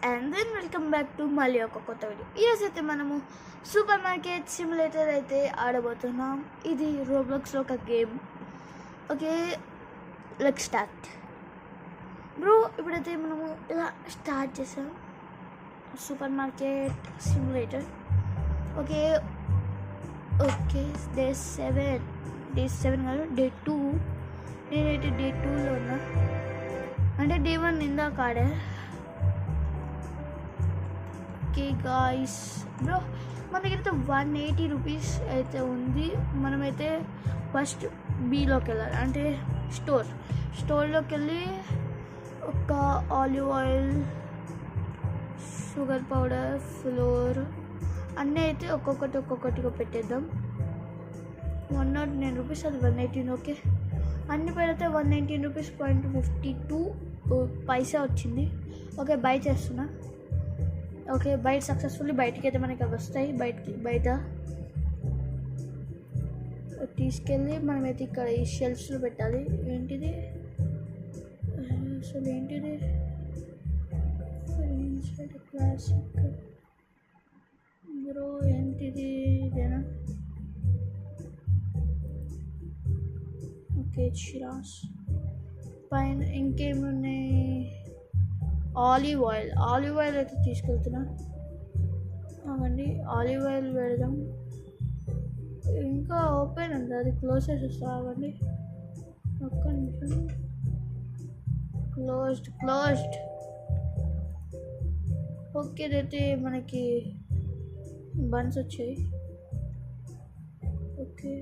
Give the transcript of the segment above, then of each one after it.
And then welcome back to మళ్ళీ ఒక కొత్త వీడియో. ఈరోజు అయితే మనము సూపర్ మార్కెట్ సిమ్యులేటర్ అయితే ఆడబోతున్నాం. ఇది రోబ్లాక్స్లో ఒక game. Okay, let's start bro. ఇప్పుడైతే మనము ఇలా స్టార్ట్ చేసాం super market simulator. Okay okay day 7 కాదు, డే 2. నేనైతే డే 2లో ఉన్నా, అంటే డే 1 ఇందాక ఆడా. ఓకే గాయ్స్ బ్రో, మన దగ్గర అయితే 180 రూపీస్ అయితే ఉంది. మనమైతే ఫస్ట్ బీలోకి వెళ్ళాలి, అంటే స్టోర్లోకి వెళ్ళి ఒక olive oil, sugar powder, floor అన్నీ అయితే ఒక్కొక్కటిగా పెట్టేద్దాం. 109 రూపీస్, అది 118. ఓకే, అన్ని పెడితే 119 రూపీస్ 52 పైసా వచ్చింది. ఓకే, బై చేస్తున్నా. ఓకే, బయట సక్సెస్ఫుల్లీ బయటికి అయితే మనకి అవి వస్తాయి. బయట తీసుకెళ్ళి మనమైతే ఇక్కడ ఈ షెల్ఫ్స్లో పెట్టాలి. ఏంటిది అసలు, ఏంటిది క్లాసిక్ బ్రో, ఏంటిది ఇదేనా? ఓకే, చిరాస్ పైన ఇంకేమున్నాయి? ఆలివ్ ఆయిల్ అయితే తీసుకెళ్తున్నా. అవండి, ఆలివ్ ఆయిల్ పెడదాం. ఇంకా ఓపెన్ ఉంది, అది క్లోజ్ చేసేస్తా. అవండి, ఒక్క నిమిషం. క్లోజ్డ్. ఓకే, అయితే మనకి బన్స్ వచ్చాయి. ఓకే,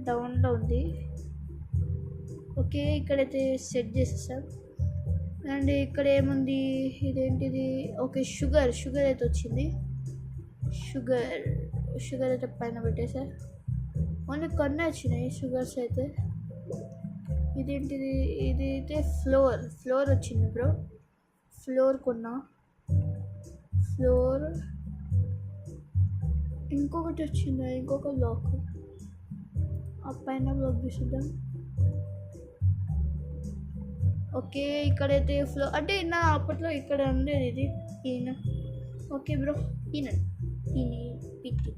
డౌన్లో ఉంది. ఓకే, ఇక్కడైతే సెట్ చేసేసాం. అండ్ ఇక్కడ ఏముంది, ఇదేంటిది? ఓకే, షుగర్ అయితే వచ్చింది. షుగర్ అయితే పైన పెట్టేసా. ఓన్లీ కొన్ని వచ్చినాయి షుగర్స్ అయితే. ఇదేంటిది? ఇది అయితే ఫ్లోర్ వచ్చింది బ్రో. ఫ్లోర్ కొన్నా. ఇంకొకటి వచ్చిందా? ఇంకొక బ్లాక్. ఆ పైన బ్లాక్ తీసుద్దాం. ఓకే, ఇక్కడైతే ఫ్లోర్ అంటే నా అప్పట్లో ఇక్కడ ఉండేది ఇది. ఈయన ఓకే బ్రో, ఈయన పిక్కి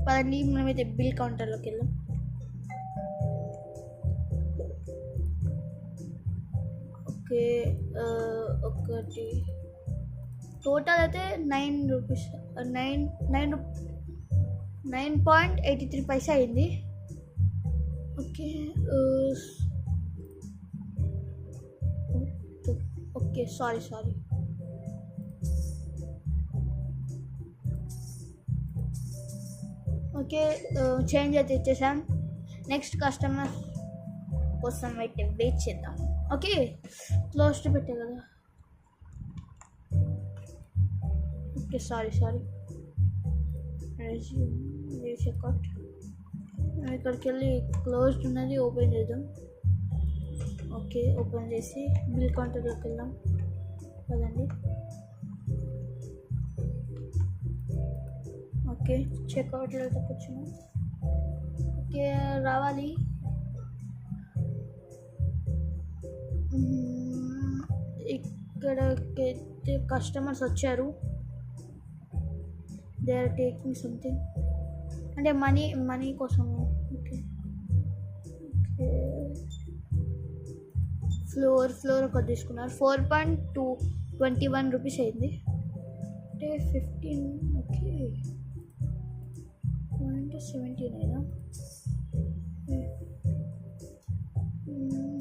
పదండి, మనమైతే బిల్ కౌంటర్లోకి వెళ్దాం. ఓకే, ఒకటి టోటల్ అయితే 9 రూపీస్, 9.83 పైసా అయింది. Okay sorry. ఓకే, చేంజ్ అయితే ఇచ్చేసాం. నెక్స్ట్ కస్టమర్ కోసం అయితే వెయిట్ చేద్దాం. ఓకే, క్లోజ్డ్ పెట్టే కదా. Okay, sorry. చెక్అవుట్. ఇక్కడికి వెళ్ళి క్లోజ్డ్ ఉన్నది ఓపెన్ చేద్దాం. ఓకే, ఓపెన్ చేసి బిల్ కౌంటర్లోకి వెళ్దాం. కదండి. ఓకే, చెక్అవుట్లో అయితే కూర్చున్నాం. ఓకే, రావాలి. ఇక్కడికైతే కస్టమర్స్ వచ్చారు. దే ఆర్ టేకింగ్ సంథింగ్, అంటే మనీ కోసము. ఓకే, ఫ్లోర్ ఒకటి తీసుకున్నారు. 4.21 రూపీస్ అయింది, అంటే 15. ఓకే, 17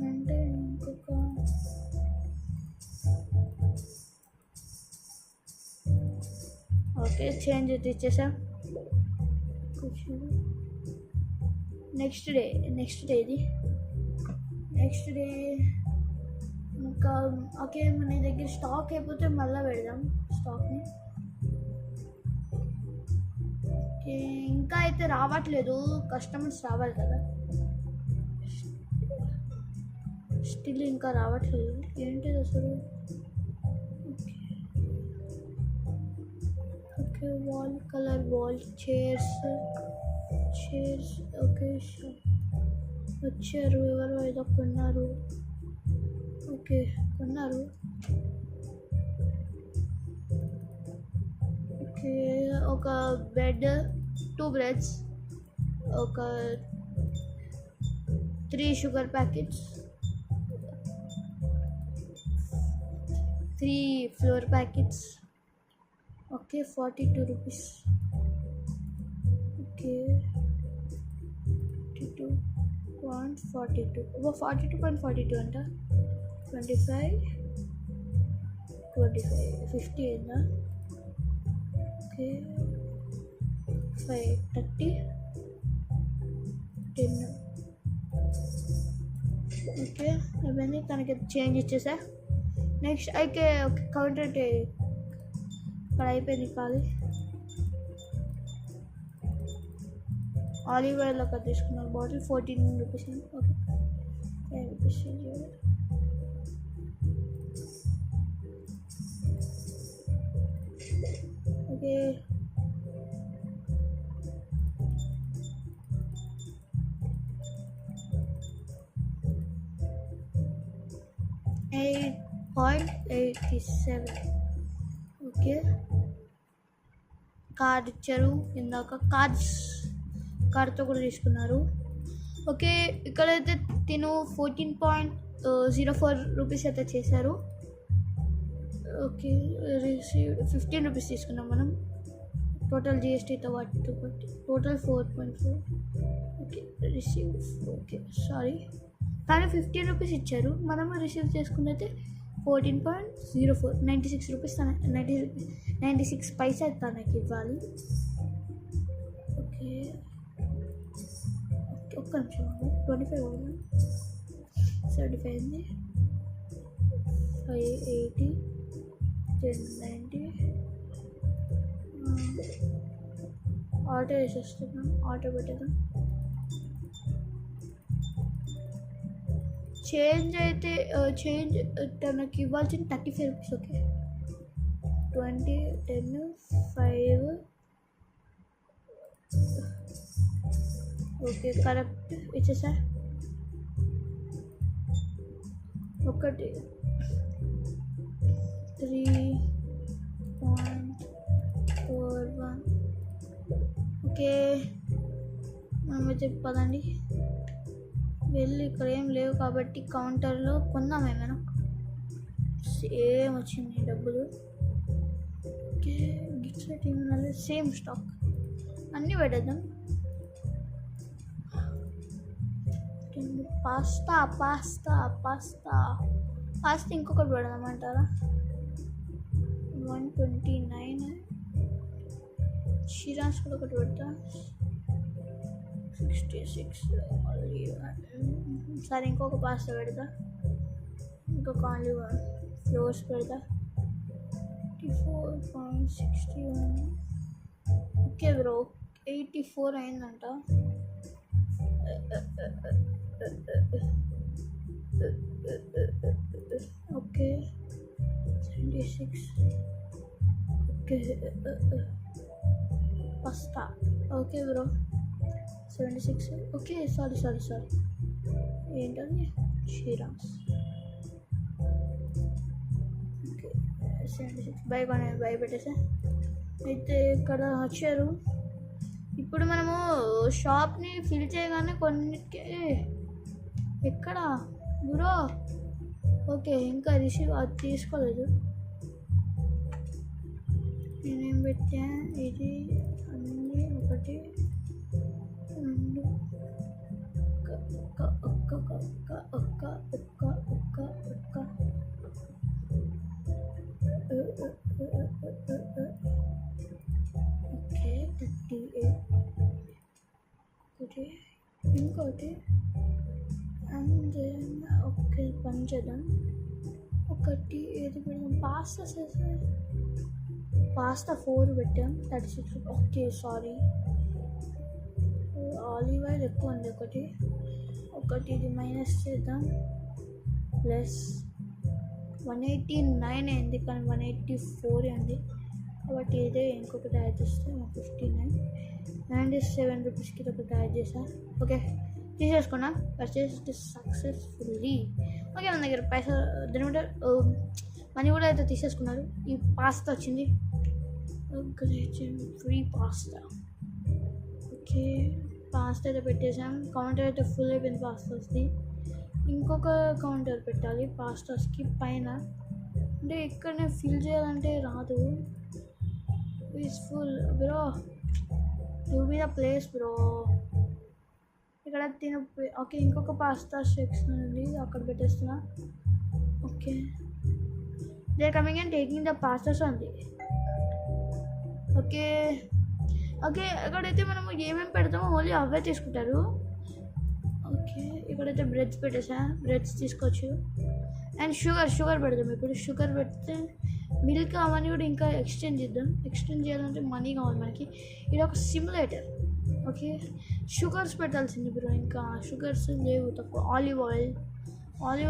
అంటే ఇంకొక. ఓకే, చేంజ్ అయితే ఇచ్చేసా. నెక్స్ట్ డే ఇది. నెక్స్ట్ డే ఇంకా. ఓకే, మన దగ్గర స్టాక్ అయిపోతే మళ్ళీ పెడదాం స్టాక్ని. ఓకే, ఇంకా అయితే రావట్లేదు, కస్టమర్స్ రావాలి కదా. స్టిల్ ఇంకా రావట్లేదు, ఏంటిది అసలు? Okay, wall chairs. ఓకే, వచ్చారు, ఎవరు ఏదో కొన్నారు. ఓకే కొన్నారు. ఓకే ఒక బెడ్, 2 బ్రెడ్స్, ఒక 3 sugar packets, 3 floor packets. Okay 42 rupees. Okay 42.42. 42.42 అంట. 25 50 అయిందా? ఓకే 5 30 10. ఓకే అవన్నీ తనకి చేంజ్ ఇచ్చేసా. నెక్స్ట్ అయితే ఓకే కౌంటర్ ఇక్కడ అయిపోయింది ఖాళీ. ఆలివ్ ఆయిల్ ఒక తీసుకున్నాను bottle, 14 rupees. Okay 5 rupees. Okay 8.87. Okay card ఇచ్చారు ఇందాక, కార్డ్తో కూడా తీసుకున్నారు. ఓకే ఇక్కడైతే తిను 14.04 రూపీస్ అయితే చేశారు. ఓకే రిసీవ్డ్ 15 రూపీస్ తీసుకున్నాం మనం, టోటల్ జిఎస్టీతో వాటితో బట్టి total 4.4. Okay received. Okay sorry, కానీ 15 రూపీస్ ఇచ్చారు, మనము రిసీవ్ చేసుకున్నైతే 14.04. 96 రూపీస్ 96 పైసా తనకి ఇవ్వాలి. ఓకే ఒక్క నిమిషం, 25 75 అయింది. 580 1090. ఆర్డర్ వేసేస్తున్నాం, ఆర్డర్ పెట్టేద్దాం. చేంజ్ అయితే చేంజ్ తనకి ఇవ్వాల్సిన 35 రూపీస్. ఓకే 20 10 5. ఓకే కరెక్ట్ ఇచ్చేసా. ఒకటి 3.41. ఓకే మనమైతే పదండి వెళ్ళి, ఇక్కడ ఏం లేవు కాబట్టి కౌంటర్లో కొందాం ఏమైనా. సేమ్ వచ్చింది డబ్బులు. ఓకే గిఫ్ట్స్ ఏమన్నా సేమ్ స్టాక్ అన్నీ పెట్టేద్దాం. పాస్తా పాస్తా పాస్తా పాస్తా ఇంకొకటి పెడదామంటారా? 129. షీరాన్స్ కూడా ఒకటి పెడతా. 66. సరే ఇంకొక పాస్తా పెడతా, ఇంకొక ఆలివ్ ఫ్లోర్స్ పెడతా. 54.61. ఓకే బ్రో 84 అయిందంట. Okay 76. Okay pasta. Okay bro 76. Okay sorry ఏంటది షీరాన్స్. ఓకే 76 బై పెట్టేసా. అయితే ఇక్కడ వచ్చారు. ఇప్పుడు మనము షాప్ని ఫిల్ చేయగానే కొన్నిటికి ఎక్కడ బ్రో. ఓకే ఇంకా రిసీవ్ అది తీసుకోలేదు. నేనేం పెట్టా, ఇది అన్నీ 1 2 ఒక్క ఓకే 38. ఒకటి ఇంకోటి అండ్ ఓకే పంచదాం. ఒకటి ఏది పెడదాం, పాస్తా 4 పెట్టాం. 36. ఓకే సారీ, ఆలివ్ ఆయిల్ ఎక్కువ ఉంది. ఒకటి ఇది మైనస్ చేద్దాం, ప్లస్ 189 అయింది, కానీ 184 అండి. కాబట్టి ఇదే ఇంకొకటి యాడ్ చేస్తే 59 అండ్ 7 రూపీస్కి ఒకటి యాడ్ చేసా. ఓకే తీసేసుకున్నా. Purchase successfully. ఓకే, మన దగ్గర పైసలు దాని మనీ కూడా అయితే తీసేసుకున్నారు. ఈ పాస్తా వచ్చింది, ఫ్రీ పాస్తా. ఓకే, పాస్తా అయితే పెట్టేసాం. కౌంటర్ అయితే ఫుల్ అయిపోయింది పాస్తాస్ది. ఇంకొక కౌంటర్ పెట్టాలి పాస్తాస్కి పైన. అంటే ఇక్కడనే ఫిల్ చేయాలంటే రాదు. Is full bro, give me the place bro. ఇక్కడ తిన. ఓకే, ఇంకొక పాస్తా సెక్షన్ ఉంది, అక్కడ పెట్టేస్తున్నా. Okay, they coming and taking the pastas ఉంది. ఓకే ఓకే, ఇక్కడైతే మనము ఏమేమి పెడతామో ఓన్లీ అవే తీసుకుంటారు. ఓకే, ఇక్కడైతే బ్రెడ్స్ పెట్టేసా, బ్రెడ్స్ తీసుకోవచ్చు. అండ్ షుగర్ పెడదాం. ఇప్పుడు షుగర్ పెడితే మిల్క్ అవన్నీ కూడా ఇంకా ఎక్స్టెండ్ చేద్దాం. ఎక్స్టెండ్ చేయాలంటే మనీ కావాలి మనకి. ఇది ఒక సిమ్యులేటర్. ఓకే, షుగర్స్ పెట్టాల్సింది బ్రో. ఇంకా షుగర్స్ లేవు, తక్కువ. ఆలివ్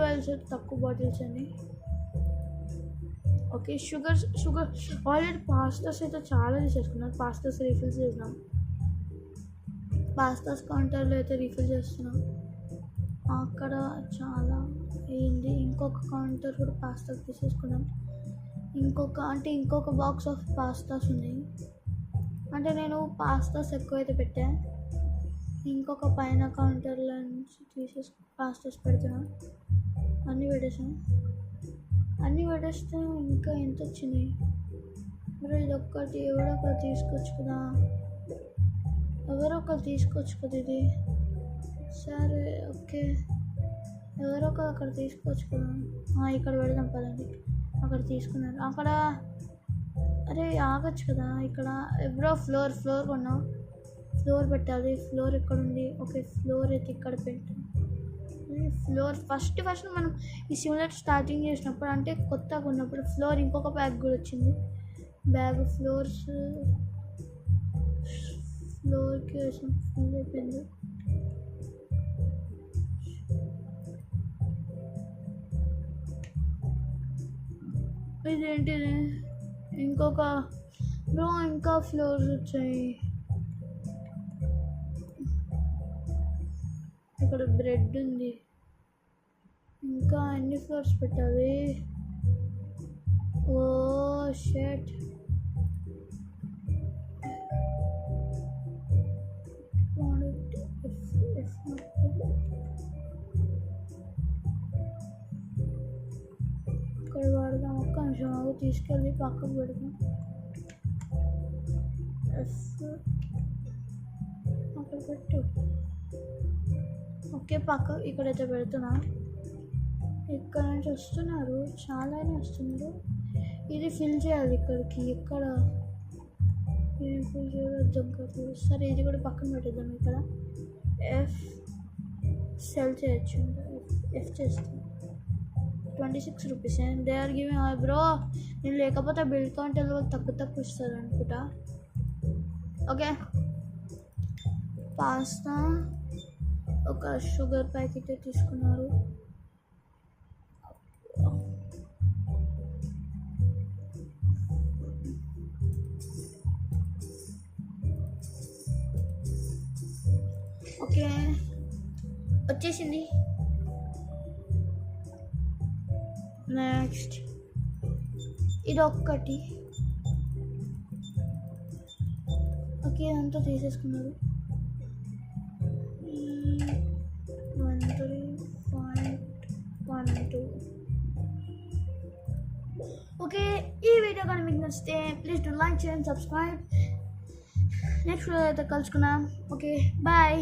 ఆయిల్స్ తక్కువ బాటిల్స్ అని. ఓకే, షుగర్ ఆల్రెడీ పాస్తాస్ అయితే చాలా తీసేసుకున్నాను. పాస్తాస్ రీఫిల్ చేద్దాం. పాస్తాస్ కౌంటర్లో అయితే రీఫిల్ చేస్తున్నాం. అక్కడ చాలా అయింది. ఇంకొక కౌంటర్ కూడా పాస్తాస్ తీసేసుకున్నాం. ఇంకొక బాక్స్ ఆఫ్ పాస్తాస్ ఉన్నాయి. అంటే నేను పాస్తాస్ ఎక్కువైతే పెట్టాను. ఇంకొక పైన కౌంటర్లో నుంచి పాస్తాస్ పెడుతున్నాను. అన్నీ పెట్టేస్తే ఇంకా ఎంత వచ్చినాయి మరి? ఇదొక్కటి ఎవరో ఒకరు తీసుకోవచ్చు కదా, ఇది. సరే, ఓకే, ఎవరో ఒకరు అక్కడ తీసుకోవచ్చు కదా. ఇక్కడ పెడదాం పదండి. అక్కడ తీసుకున్నాను. అక్కడ అరే ఆగచ్చు కదా. ఇక్కడ ఎవరో ఫ్లోర్ కొన్నాం. ఫ్లోర్ పెట్టాలి. ఫ్లోర్ ఎక్కడ ఉంది? ఓకే, ఫ్లోర్ అయితే ఇక్కడ పెట్టాం. ఫ్లోర్ ఫస్ట్ మనం ఈ సిమ్యులేటర్ స్టార్టింగ్ చేసినప్పుడు, అంటే కొత్తగా ఉన్నప్పుడు ఫ్లోర్ ఇంకొక బ్యాగ్ కూడా వచ్చింది. ఫ్లోర్కి వేసాం. ఫుల్ అయిపోయింది. ఇదేంటిది? ఇంకా ఫ్లోర్స్ వచ్చాయి. ఇక్కడ బ్రెడ్ ఉంది. ఇంకా ఎన్ని ఫ్లోర్స్ పెట్టాలి? ఓ షట్, ఇక్కడ వాడదాం. ఒక్క నిమిషం ఆగు, తీసుకెళ్ళి పక్కకు పెడదాం. అక్కడ పెట్టు. ఓకే, ఇక్కడైతే పెడుతున్నా. ఇక్కడ నుంచి వస్తున్నారు, చాలానే వస్తున్నారు. ఇది ఫిల్ చేయాలి ఇక్కడికి. ఎక్కడ ఫిల్ చేయడం కాదు. సరే, ఇది కూడా పక్కన పెట్టేద్దాం. ఇక్కడ సెల్ చేయొచ్చు. ఎఫ్ చేస్తాం. 26 rupees. They are giving bro. నేను లేకపోతే బిల్ కౌంటర్ వాళ్ళు తక్కువ ఇస్తారు అనుకుంటా. ఓకే, పాస్తా ఒక షుగర్ ప్యాకెట్ తీసుకున్నారు. ఓకే, వచ్చేసింది. నెక్స్ట్ ఇది ఒక్కటి. ఓకే, అంతా తీసేసుకున్నారు. 13.12. ఓకే, ఈ వీడియో కానీ మీకు నచ్చితే please to like, share and subscribe. Next video అయితే కలుసుకున్నాం. Okay, bye.